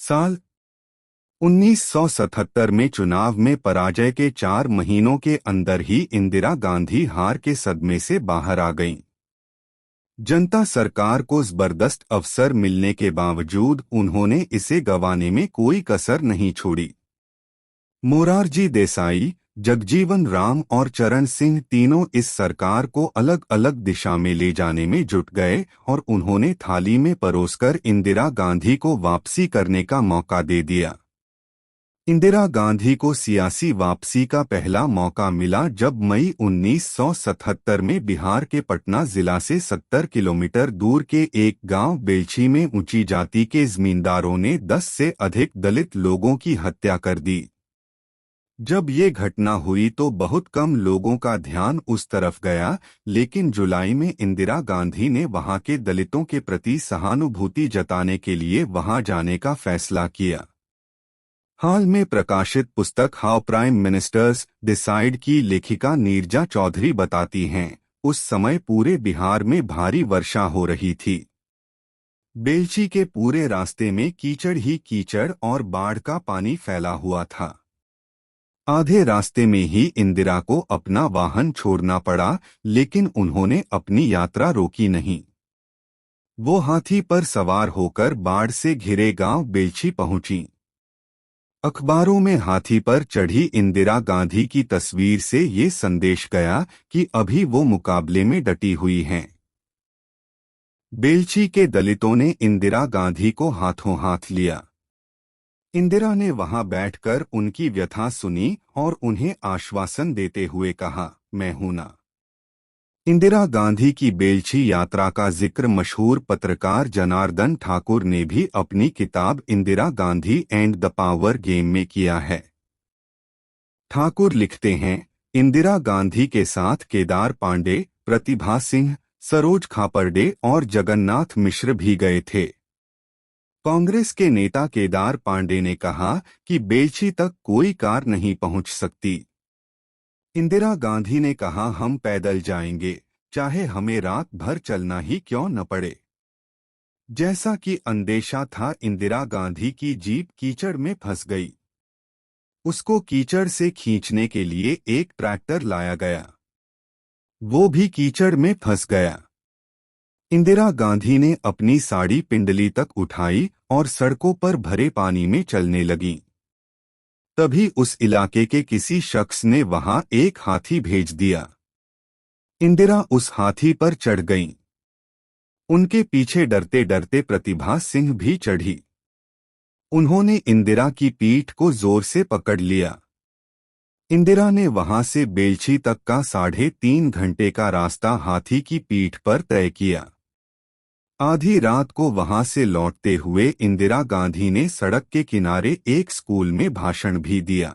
साल 1977 में चुनाव में पराजय के 4 महीनों के अंदर ही इंदिरा गांधी हार के सदमे से बाहर आ गईं। जनता सरकार को जबरदस्त अवसर मिलने के बावजूद उन्होंने इसे गंवाने में कोई कसर नहीं छोड़ी। मोरारजी देसाई, जगजीवन राम और चरण सिंह तीनों इस सरकार को अलग अलग दिशा में ले जाने में जुट गए और उन्होंने थाली में परोसकर इंदिरा गांधी को वापसी करने का मौका दे दिया। इंदिरा गांधी को सियासी वापसी का पहला मौका मिला जब मई 1977 में बिहार के पटना जिला से 70 किलोमीटर दूर के एक गांव बेलछी में ऊंची जाति के जमींदारों ने 10 से अधिक दलित लोगों की हत्या कर दी। जब ये घटना हुई तो बहुत कम लोगों का ध्यान उस तरफ गया, लेकिन जुलाई में इंदिरा गांधी ने वहां के दलितों के प्रति सहानुभूति जताने के लिए वहां जाने का फैसला किया। हाल में प्रकाशित पुस्तक हाउ प्राइम मिनिस्टर्स डिसाइड की लेखिका नीरजा चौधरी बताती हैं, उस समय पूरे बिहार में भारी वर्षा हो रही थी। बेलछी के पूरे रास्ते में कीचड़ ही कीचड़ और बाढ़ का पानी फैला हुआ था। आधे रास्ते में ही इंदिरा को अपना वाहन छोड़ना पड़ा, लेकिन उन्होंने अपनी यात्रा रोकी नहीं। वो हाथी पर सवार होकर बाढ़ से घिरे गांव बेलछी पहुंची। अखबारों में हाथी पर चढ़ी इंदिरा गांधी की तस्वीर से ये संदेश गया कि अभी वो मुकाबले में डटी हुई हैं। बेलछी के दलितों ने इंदिरा गांधी को हाथों हाथ लिया। इंदिरा ने वहां बैठकर उनकी व्यथा सुनी और उन्हें आश्वासन देते हुए कहा, मैं हूं ना। इंदिरा गांधी की बेलछी यात्रा का जिक्र मशहूर पत्रकार जनार्दन ठाकुर ने भी अपनी किताब Indira Gandhi and the power game में किया है। ठाकुर लिखते हैं, इंदिरा गांधी के साथ केदार पांडे, प्रतिभा सिंह, सरोज खापर्डे और जगन्नाथ मिश्र भी गए थे। कांग्रेस के नेता केदार पांडे ने कहा कि बेलछी तक कोई कार नहीं पहुंच सकती। इंदिरा गांधी ने कहा, हम पैदल जाएंगे, चाहे हमें रात भर चलना ही क्यों न पड़े। जैसा कि अंदेशा था, इंदिरा गांधी की जीप कीचड़ में फंस गई। उसको कीचड़ से खींचने के लिए एक ट्रैक्टर लाया गया, वो भी कीचड़ में फंस गया। इंदिरा गांधी ने अपनी साड़ी पिंडली तक उठाई और सड़कों पर भरे पानी में चलने लगीं। तभी उस इलाके के किसी शख्स ने वहां एक हाथी भेज दिया। इंदिरा उस हाथी पर चढ़ गईं। उनके पीछे डरते डरते प्रतिभा सिंह भी चढ़ी। उन्होंने इंदिरा की पीठ को जोर से पकड़ लिया। इंदिरा ने वहां से बेलछी तक का 3.5 घंटे का रास्ता हाथी की पीठ पर तय किया। आधी रात को वहां से लौटते हुए इंदिरा गांधी ने सड़क के किनारे एक स्कूल में भाषण भी दिया।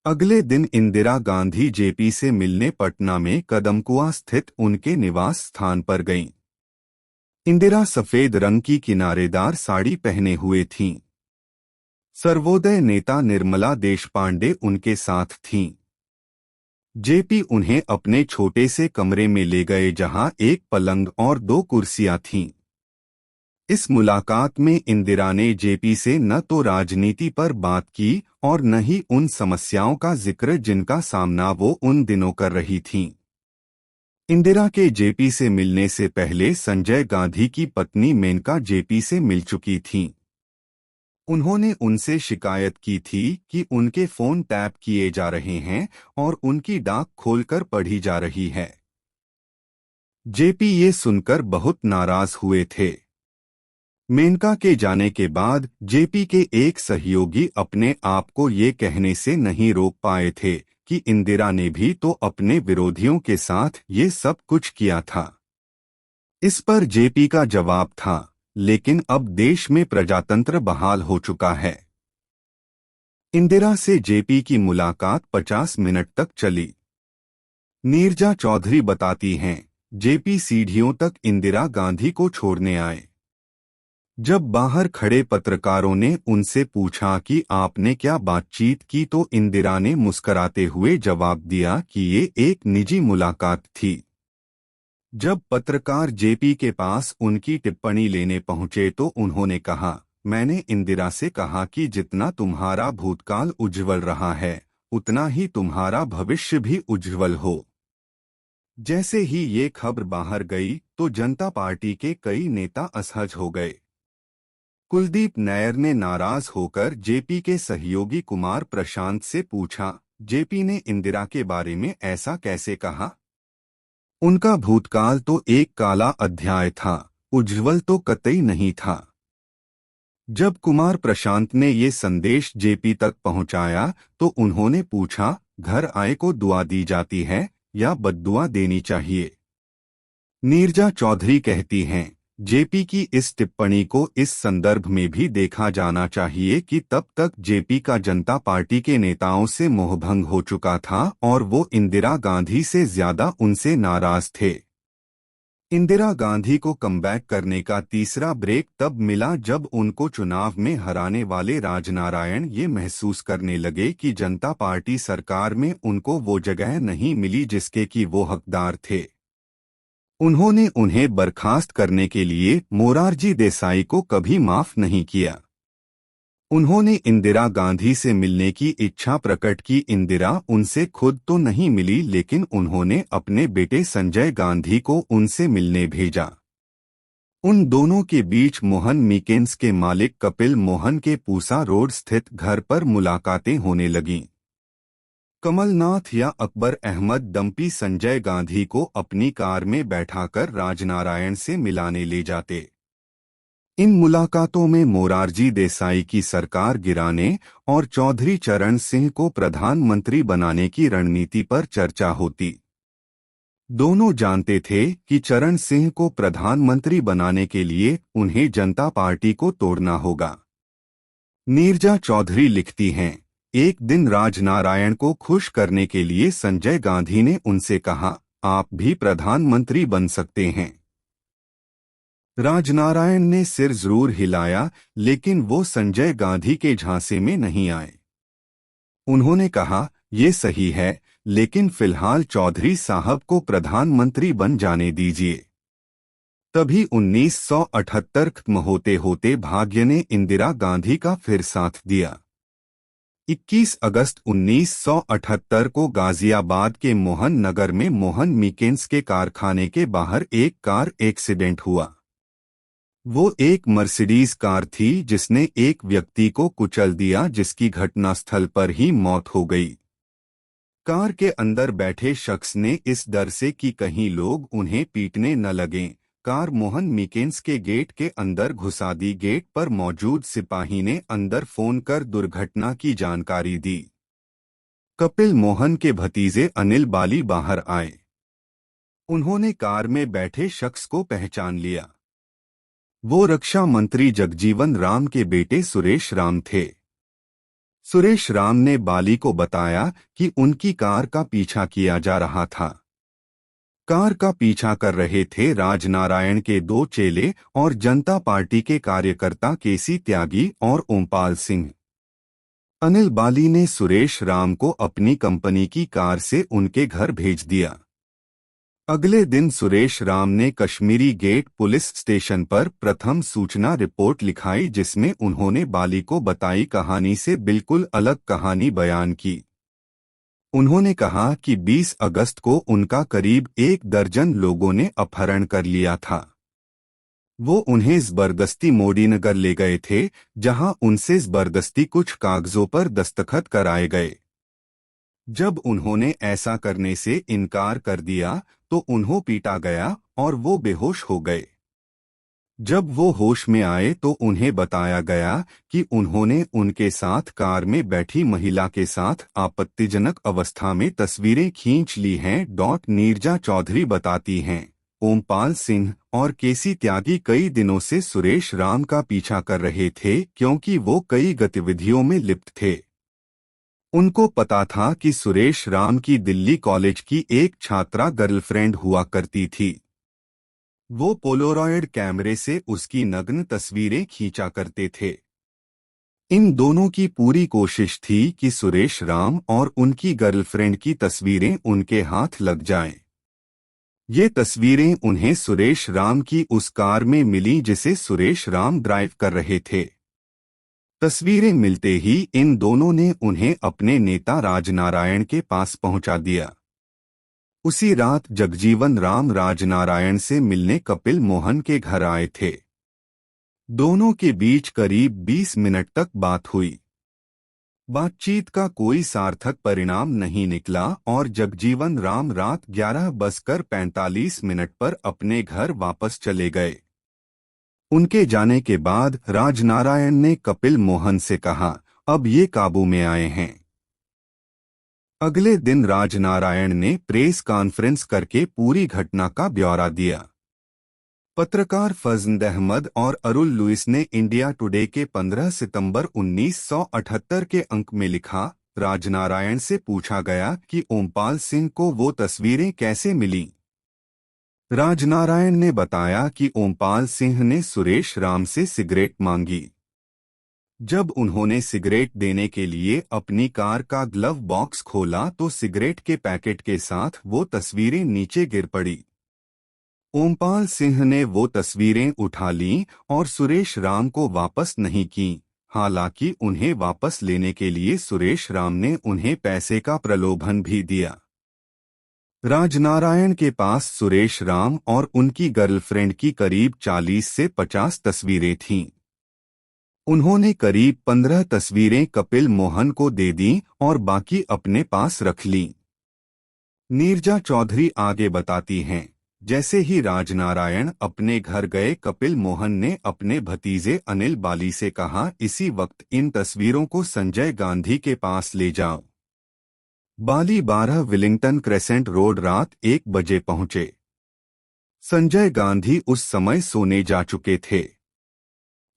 अगले दिन इंदिरा गांधी जेपी से मिलने पटना में कदमकुआं स्थित उनके निवास स्थान पर गईं। इंदिरा सफेद रंग की किनारेदार साड़ी पहने हुए थीं। सर्वोदय नेता निर्मला देशपांडे उनके साथ थीं। जेपी उन्हें अपने छोटे से कमरे में ले गए जहां एक पलंग और 2 कुर्सियां थीं। इस मुलाकात में इंदिरा ने जेपी से न तो राजनीति पर बात की और न ही उन समस्याओं का जिक्र जिनका सामना वो उन दिनों कर रही थीं। इंदिरा के जेपी से मिलने से पहले संजय गांधी की पत्नी मेनका जेपी से मिल चुकी थीं। उन्होंने उनसे शिकायत की थी कि उनके फोन टैप किए जा रहे हैं और उनकी डाक खोलकर पढ़ी जा रही है। जेपी ये सुनकर बहुत नाराज हुए थे। मेनका के जाने के बाद जेपी के एक सहयोगी अपने आप को ये कहने से नहीं रोक पाए थे कि इंदिरा ने भी तो अपने विरोधियों के साथ ये सब कुछ किया था। इस पर जेपी का जवाब था, लेकिन अब देश में प्रजातंत्र बहाल हो चुका है। इंदिरा से जेपी की मुलाकात 50 मिनट तक चली। नीरजा चौधरी बताती हैं, जेपी सीढ़ियों तक इंदिरा गांधी को छोड़ने आए। जब बाहर खड़े पत्रकारों ने उनसे पूछा कि आपने क्या बातचीत की तो इंदिरा ने मुस्कराते हुए जवाब दिया कि ये एक निजी मुलाकात थी। जब पत्रकार जेपी के पास उनकी टिप्पणी लेने पहुंचे तो उन्होंने कहा, मैंने इंदिरा से कहा कि जितना तुम्हारा भूतकाल उज्जवल रहा है उतना ही तुम्हारा भविष्य भी उज्जवल हो। जैसे ही ये खबर बाहर गई तो जनता पार्टी के कई नेता असहज हो गए। कुलदीप नैयर ने नाराज होकर जेपी के सहयोगी कुमार प्रशांत से पूछा, जेपी ने इंदिरा के बारे में ऐसा कैसे कहा? उनका भूतकाल तो एक काला अध्याय था, उज्जवल तो कतई नहीं था। जब कुमार प्रशांत ने ये संदेश जेपी तक पहुंचाया तो उन्होंने पूछा, घर आए को दुआ दी जाती है या बद्दुआ देनी चाहिए? नीरजा चौधरी कहती हैं, जेपी की इस टिप्पणी को इस संदर्भ में भी देखा जाना चाहिए कि तब तक जेपी का जनता पार्टी के नेताओं से मोहभंग हो चुका था और वो इंदिरा गांधी से ज्यादा उनसे नाराज थे। इंदिरा गांधी को कमबैक करने का तीसरा ब्रेक तब मिला जब उनको चुनाव में हराने वाले राजनारायण ये महसूस करने लगे कि जनता पार्टी सरकार में उनको वो जगह नहीं मिली जिसके कि वो हकदार थे। उन्होंने उन्हें बर्खास्त करने के लिए मोरारजी देसाई को कभी माफ नहीं किया। उन्होंने इंदिरा गांधी से मिलने की इच्छा प्रकट की। इंदिरा उनसे खुद तो नहीं मिली लेकिन उन्होंने अपने बेटे संजय गांधी को उनसे मिलने भेजा। उन दोनों के बीच मोहन मीकेंस के मालिक कपिल मोहन के पूसा रोड स्थित घर पर मुलाकातें होने लगीं। कमलनाथ या अकबर अहमद डंपी संजय गांधी को अपनी कार में बैठाकर राजनारायण से मिलाने ले जाते। इन मुलाकातों में मोरारजी देसाई की सरकार गिराने और चौधरी चरण सिंह को प्रधानमंत्री बनाने की रणनीति पर चर्चा होती। दोनों जानते थे कि चरण सिंह को प्रधानमंत्री बनाने के लिए उन्हें जनता पार्टी को तोड़ना होगा। नीरजा चौधरी लिखती हैं, एक दिन राजनारायण को खुश करने के लिए संजय गांधी ने उनसे कहा, आप भी प्रधानमंत्री बन सकते हैं। राजनारायण ने सिर जरूर हिलाया लेकिन वो संजय गांधी के झांसे में नहीं आए। उन्होंने कहा, ये सही है लेकिन फिलहाल चौधरी साहब को प्रधानमंत्री बन जाने दीजिए। तभी 1978 खत्म होते होते भाग्य ने इंदिरा गांधी का फिर साथ दिया। 21 अगस्त 1978 को गाजियाबाद के मोहन नगर में मोहन मीकेंस के कारखाने के बाहर एक कार एक्सीडेंट हुआ। वो एक मर्सिडीज कार थी जिसने एक व्यक्ति को कुचल दिया जिसकी घटनास्थल पर ही मौत हो गई। कार के अंदर बैठे शख्स ने इस डर से कि कहीं लोग उन्हें पीटने न लगें, कार मोहन मीकेंस के गेट के अंदर घुसा दी। गेट पर मौजूद सिपाही ने अंदर फोन कर दुर्घटना की जानकारी दी। कपिल मोहन के भतीजे अनिल बाली बाहर आए। उन्होंने कार में बैठे शख्स को पहचान लिया। वो रक्षा मंत्री जगजीवन राम के बेटे सुरेश राम थे। सुरेश राम ने बाली को बताया कि उनकी कार का पीछा किया जा रहा था। कार का पीछा कर रहे थे राजनारायण के दो चेले और जनता पार्टी के कार्यकर्ता केसी त्यागी और ओमपाल सिंह। अनिल बाली ने सुरेश राम को अपनी कंपनी की कार से उनके घर भेज दिया। अगले दिन सुरेश राम ने कश्मीरी गेट पुलिस स्टेशन पर प्रथम सूचना रिपोर्ट लिखाई जिसमें उन्होंने बाली को बताई कहानी से बिल्कुल अलग कहानी बयान की। उन्होंने कहा कि 20 अगस्त को उनका करीब 1 दर्जन लोगों ने अपहरण कर लिया था। वो उन्हें जबरदस्ती मोदीनगर ले गए थे जहां उनसे जबरदस्ती कुछ कागजों पर दस्तखत कराए गए। जब उन्होंने ऐसा करने से इनकार कर दिया तो उन्हें पीटा गया और वो बेहोश हो गए। जब वो होश में आए तो उन्हें बताया गया कि उन्होंने उनके साथ कार में बैठी महिला के साथ आपत्तिजनक अवस्था में तस्वीरें खींच ली हैं। नीरजा चौधरी बताती हैं, ओमपाल सिंह और केसी त्यागी कई दिनों से सुरेश राम का पीछा कर रहे थे क्योंकि वो कई गतिविधियों में लिप्त थे। उनको पता था कि सुरेश राम की दिल्ली कॉलेज की एक छात्रा गर्लफ्रेंड हुआ करती थी। वो पोलोरॉयड कैमरे से उसकी नग्न तस्वीरें खींचा करते थे। इन दोनों की पूरी कोशिश थी कि सुरेश राम और उनकी गर्लफ्रेंड की तस्वीरें उनके हाथ लग जाएं। ये तस्वीरें उन्हें सुरेश राम की उस कार में मिली जिसे सुरेश राम ड्राइव कर रहे थे। तस्वीरें मिलते ही इन दोनों ने उन्हें अपने नेता राजनारायण के पास पहुंचा दिया। उसी रात जगजीवन राम राजनारायण से मिलने कपिल मोहन के घर आए थे। दोनों के बीच करीब 20 मिनट तक बात हुई। बातचीत का कोई सार्थक परिणाम नहीं निकला और जगजीवन राम रात 11:45 पर अपने घर वापस चले गए। उनके जाने के बाद राजनारायण ने कपिल मोहन से कहा, अब ये काबू में आए हैं। अगले दिन राजनारायण ने प्रेस कॉन्फ्रेंस करके पूरी घटना का ब्यौरा दिया। पत्रकार फजल अहमद और अरुल लुइस ने इंडिया टुडे के 15 सितंबर 1978 के अंक में लिखा, राजनारायण से पूछा गया कि ओमपाल सिंह को वो तस्वीरें कैसे मिलीं। राजनारायण ने बताया कि ओमपाल सिंह ने सुरेश राम से सिगरेट मांगी। जब उन्होंने सिगरेट देने के लिए अपनी कार का ग्लव बॉक्स खोला तो सिगरेट के पैकेट के साथ वो तस्वीरें नीचे गिर पड़ी। ओमपाल सिंह ने वो तस्वीरें उठा लीं और सुरेश राम को वापस नहीं कीं। हालांकि उन्हें वापस लेने के लिए सुरेश राम ने उन्हें पैसे का प्रलोभन भी दिया। राजनारायण के पास सुरेश राम और उनकी गर्लफ्रेंड की करीब 40 से 50 तस्वीरें थीं। उन्होंने करीब 15 तस्वीरें कपिल मोहन को दे दीं और बाकी अपने पास रख लीं। नीरजा चौधरी आगे बताती हैं, जैसे ही राजनारायण अपने घर गए कपिल मोहन ने अपने भतीजे अनिल बाली से कहा, इसी वक्त इन तस्वीरों को संजय गांधी के पास ले जाओ। बाली 12 विलिंगटन क्रेसेंट रोड रात 1 बजे पहुंचे। संजय गांधी उस समय सोने जा चुके थे।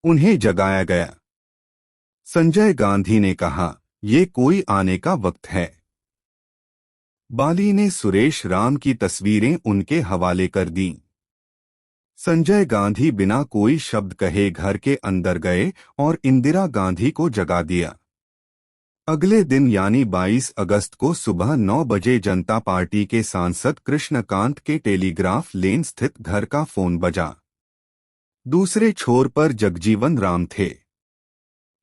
उन्हें जगाया गया। संजय गांधी ने कहा, ये कोई आने का वक्त है। बाली ने सुरेश राम की तस्वीरें उनके हवाले कर दीं। संजय गांधी बिना कोई शब्द कहे घर के अंदर गए और इंदिरा गांधी को जगा दिया। अगले दिन यानी 22 अगस्त को सुबह 9 बजे जनता पार्टी के सांसद कृष्णकांत के टेलीग्राफ लेन स्थित घर का फोन बजा। दूसरे छोर पर जगजीवन राम थे।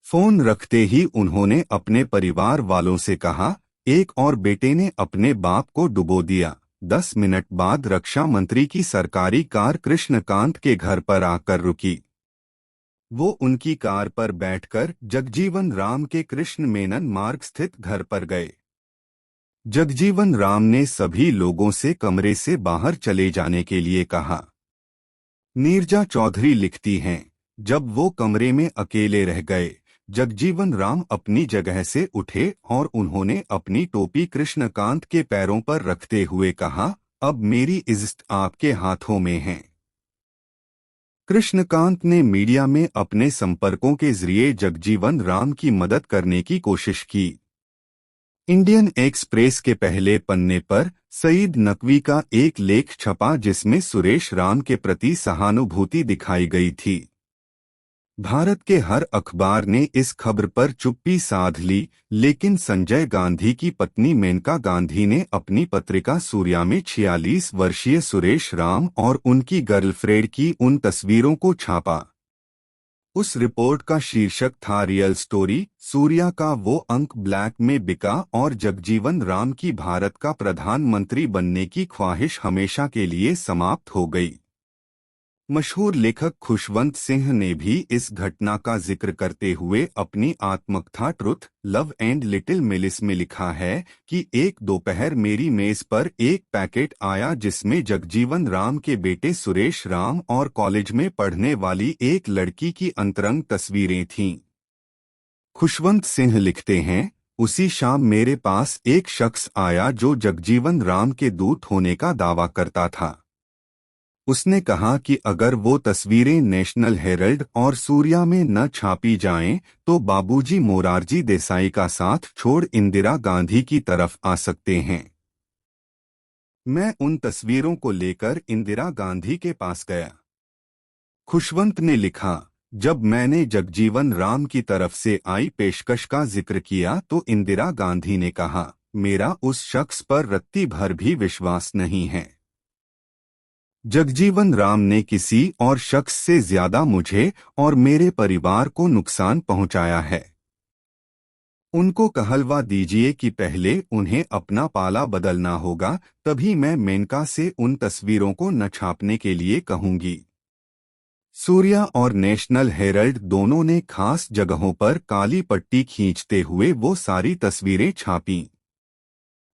फोन रखते ही उन्होंने अपने परिवार वालों से कहा, एक और बेटे ने अपने बाप को डुबो दिया। 10 मिनट बाद रक्षा मंत्री की सरकारी कार कृष्णकांत के घर पर आकर रुकी। वो उनकी कार पर बैठकर जगजीवन राम के कृष्ण मेनन मार्ग स्थित घर पर गए। जगजीवन राम ने सभी लोगों से कमरे से बाहर चले जाने के लिए कहा। नीरजा चौधरी लिखती हैं, जब वो कमरे में अकेले रह गए, जगजीवन राम अपनी जगह से उठे और उन्होंने अपनी टोपी कृष्णकांत के पैरों पर रखते हुए कहा, अब मेरी इज्जत आपके हाथों में है। कृष्णकांत ने मीडिया में अपने संपर्कों के जरिए जगजीवन राम की मदद करने की कोशिश की। इंडियन एक्सप्रेस के पहले पन्ने पर सईद नकवी का एक लेख छपा जिसमें सुरेश राम के प्रति सहानुभूति दिखाई गई थी। भारत के हर अखबार ने इस खबर पर चुप्पी साध ली, लेकिन संजय गांधी की पत्नी मेनका गांधी ने अपनी पत्रिका सूर्या में 46 वर्षीय सुरेश राम और उनकी गर्लफ्रेंड की उन तस्वीरों को छापा। उस रिपोर्ट का शीर्षक था रियल स्टोरी। सूर्या का वो अंक ब्लैक में बिका और जगजीवन राम की भारत का प्रधानमंत्री बनने की ख्वाहिश हमेशा के लिए समाप्त हो गई। मशहूर लेखक खुशवंत सिंह ने भी इस घटना का जिक्र करते हुए अपनी आत्मकथा ट्रुथ, लव एंड लिटिल मिलिस में लिखा है कि एक दोपहर मेरी मेज पर एक पैकेट आया जिसमें जगजीवन राम के बेटे सुरेश राम और कॉलेज में पढ़ने वाली एक लड़की की अंतरंग तस्वीरें थीं। खुशवंत सिंह लिखते हैं, उसी शाम मेरे पास एक शख्स आया जो जगजीवन राम के दूत होने का दावा करता था। उसने कहा कि अगर वो तस्वीरें नेशनल हेरल्ड और सूर्या में न छापी जाएं, तो बाबूजी मोरारजी देसाई का साथ छोड़ इंदिरा गांधी की तरफ आ सकते हैं। मैं उन तस्वीरों को लेकर इंदिरा गांधी के पास गया। खुशवंत ने लिखा, जब मैंने जगजीवन राम की तरफ से आई पेशकश का जिक्र किया तो इंदिरा गांधी ने कहा, मेरा उस शख्स पर रत्ती भर भी विश्वास नहीं है। जगजीवन राम ने किसी और शख्स से ज्यादा मुझे और मेरे परिवार को नुकसान पहुंचाया है। उनको कहलवा दीजिए कि पहले उन्हें अपना पाला बदलना होगा, तभी मैं मेनका से उन तस्वीरों को न छापने के लिए कहूंगी। सूर्या और नेशनल हेरल्ड दोनों ने खास जगहों पर काली पट्टी खींचते हुए वो सारी तस्वीरें छापीं।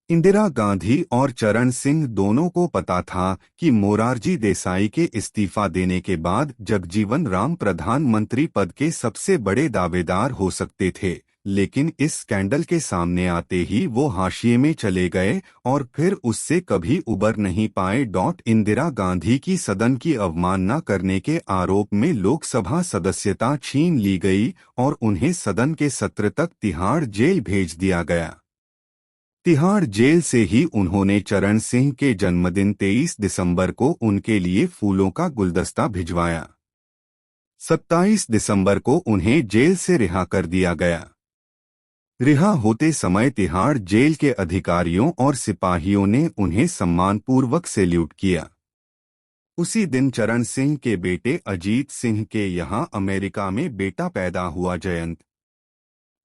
इंदिरा गांधी और चरण सिंह दोनों को पता था कि मोरारजी देसाई के इस्तीफा देने के बाद जगजीवन राम प्रधानमंत्री पद के सबसे बड़े दावेदार हो सकते थे, लेकिन इस स्कैंडल के सामने आते ही वो हाशिए में चले गए और फिर उससे कभी उबर नहीं पाए। इंदिरा गांधी की सदन की अवमानना करने के आरोप में लोकसभा सदस्यता छीन ली गई और उन्हें सदन के सत्र तक तिहाड़ जेल भेज दिया गया। तिहाड़ जेल से ही उन्होंने चरण सिंह के जन्मदिन 23 दिसंबर को उनके लिए फूलों का गुलदस्ता भिजवाया। 27 दिसंबर को उन्हें जेल से रिहा कर दिया गया। रिहा होते समय तिहाड़ जेल के अधिकारियों और सिपाहियों ने उन्हें सम्मानपूर्वक सैल्यूट किया। उसी दिन चरण सिंह के बेटे अजीत सिंह के यहां अमेरिका में बेटा पैदा हुआ जयंत।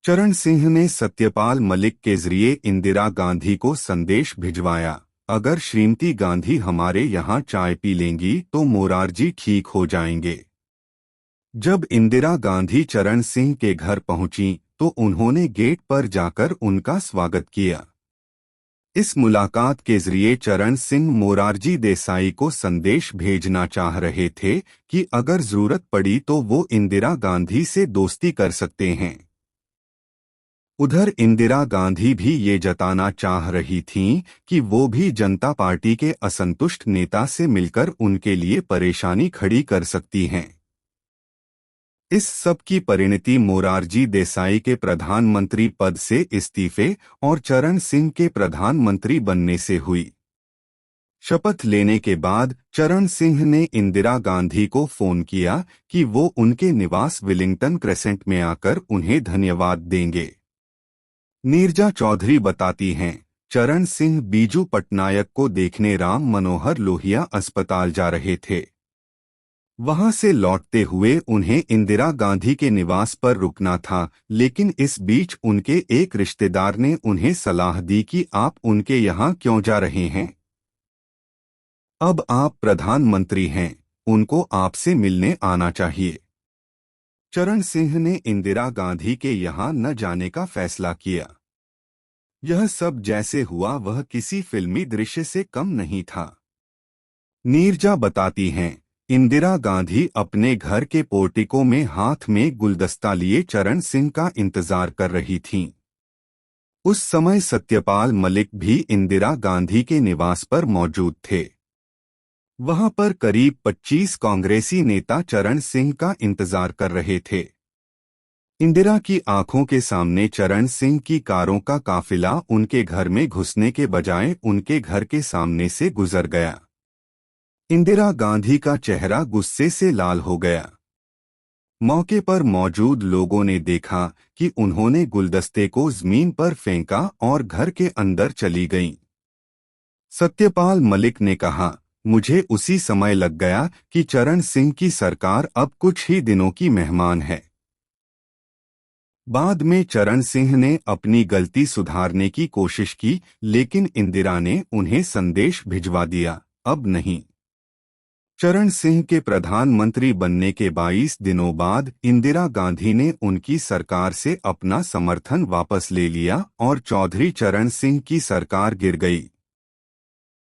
चरण सिंह ने सत्यपाल मलिक के जरिए इंदिरा गांधी को संदेश भिजवाया, अगर श्रीमती गांधी हमारे यहाँ चाय पी लेंगी तो मोरारजी ठीक हो जाएंगे। जब इंदिरा गांधी चरण सिंह के घर पहुंची तो उन्होंने गेट पर जाकर उनका स्वागत किया। इस मुलाकात के जरिए चरण सिंह मोरारजी देसाई को संदेश भेजना चाह रहे थे कि अगर जरूरत पड़ी तो वो इंदिरा गांधी से दोस्ती कर सकते हैं। उधर इंदिरा गांधी भी ये जताना चाह रही थीं कि वो भी जनता पार्टी के असंतुष्ट नेता से मिलकर उनके लिए परेशानी खड़ी कर सकती हैं। इस सब की परिणति मोरारजी देसाई के प्रधानमंत्री पद से इस्तीफे और चरण सिंह के प्रधानमंत्री बनने से हुई। शपथ लेने के बाद चरण सिंह ने इंदिरा गांधी को फोन किया कि वो उनके निवास विलिंगटन क्रेसेंट में आकर उन्हें धन्यवाद देंगे। नीरजा चौधरी बताती हैं, चरण सिंह बीजू पटनायक को देखने राम मनोहर लोहिया अस्पताल जा रहे थे। वहां से लौटते हुए उन्हें इंदिरा गांधी के निवास पर रुकना था, लेकिन इस बीच उनके एक रिश्तेदार ने उन्हें सलाह दी कि आप उनके यहाँ क्यों जा रहे हैं। अब आप प्रधानमंत्री हैं, उनको आपसे मिलने आना चाहिए। चरण सिंह ने इंदिरा गांधी के यहाँ न जाने का फैसला किया। यह सब जैसे हुआ वह किसी फिल्मी दृश्य से कम नहीं था। नीरजा बताती हैं, इंदिरा गांधी अपने घर के पोर्टिको में हाथ में गुलदस्ता लिए चरण सिंह का इंतजार कर रही थीं। उस समय सत्यपाल मलिक भी इंदिरा गांधी के निवास पर मौजूद थे। वहां पर करीब 25 कांग्रेसी नेता चरण सिंह का इंतजार कर रहे थे। इंदिरा की आंखों के सामने चरण सिंह की कारों का काफिला उनके घर में घुसने के बजाय उनके घर के सामने से गुजर गया। इंदिरा गांधी का चेहरा गुस्से से लाल हो गया। मौके पर मौजूद लोगों ने देखा कि उन्होंने गुलदस्ते को जमीन पर फेंका और घर के अंदर चली गईं। सत्यपाल मलिक ने कहा, मुझे उसी समय लग गया कि चरण सिंह की सरकार अब कुछ ही दिनों की मेहमान है। बाद में चरण सिंह ने अपनी गलती सुधारने की कोशिश की, लेकिन इंदिरा ने उन्हें संदेश भिजवा दिया, अब नहीं। चरण सिंह के प्रधानमंत्री बनने के 22 दिनों बाद इंदिरा गांधी ने उनकी सरकार से अपना समर्थन वापस ले लिया और चौधरी चरण सिंह की सरकार गिर गई।